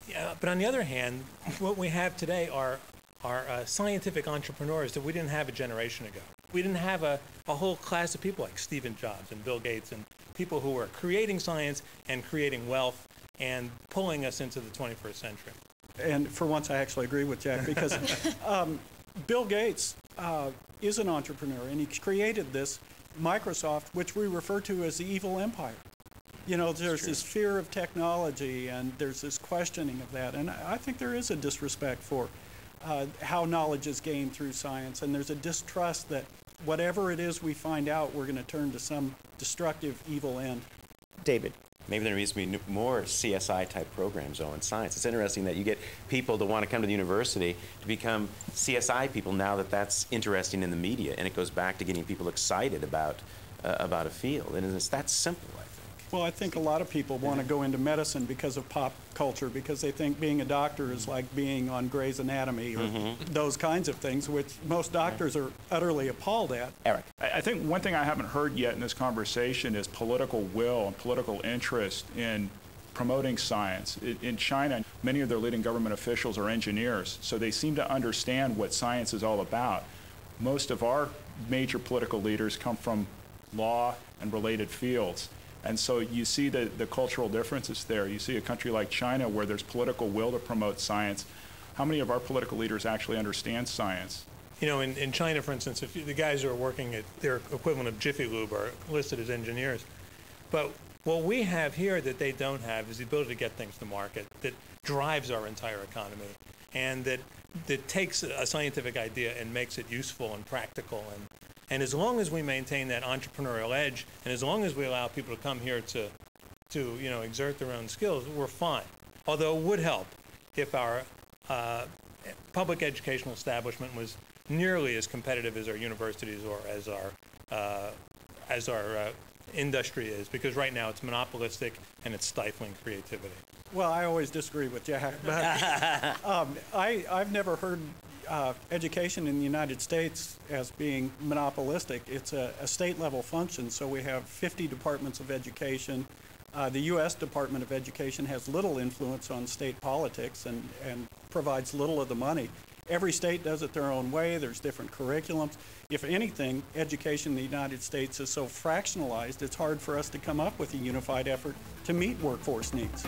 Yeah, but on the other hand, what we have today are scientific entrepreneurs that we didn't have a generation ago. We didn't have a whole class of people like Stephen Jobs and Bill Gates and people who were creating science and creating wealth and pulling us into the 21st century. And for once, I actually agree with Jack, because Bill Gates is an entrepreneur, and he created this Microsoft, which we refer to as the evil empire. You know, there's this fear of technology, and there's this questioning of that. And I think there is a disrespect for how knowledge is gained through science, and there's a distrust that whatever it is we find out, we're going to turn to some destructive, evil end. David. Maybe there needs to be more CSI-type programs, though, in science. It's interesting that you get people to want to come to the university to become CSI people now that that's interesting in the media, and it goes back to getting people excited about a field. And it's that simple, I think. Well, I think a lot of people want to go into medicine because of pop culture, because they think being a doctor is like being on Grey's Anatomy or those kinds of things, which most doctors are utterly appalled at. Eric. I think one thing I haven't heard yet in this conversation is political will and political interest in promoting science. In China, many of their leading government officials are engineers, so they seem to understand what science is all about. Most of our major political leaders come from law and related fields. And so you see the cultural differences there. You see a country like China where there's political will to promote science. How many of our political leaders actually understand science? You know, in China, for instance, if the guys who are working at their equivalent of Jiffy Lube are listed as engineers. But what we have here that they don't have is the ability to get things to market that drives our entire economy, and that takes a scientific idea and makes it useful and practical. And as long as we maintain that entrepreneurial edge, and as long as we allow people to come here to exert their own skills, we're fine. Although it would help if our public educational establishment was nearly as competitive as our universities or as our industry is, because right now it's monopolistic and it's stifling creativity. Well, I always disagree with Jack, but I've never heard education in the United States as being monopolistic. It's a state-level function, so we have 50 departments of education. The U.S. Department of Education has little influence on state politics and provides little of the money. Every state does it their own way. There's different curriculums. If anything, education in the United States is so fractionalized, it's hard for us to come up with a unified effort to meet workforce needs.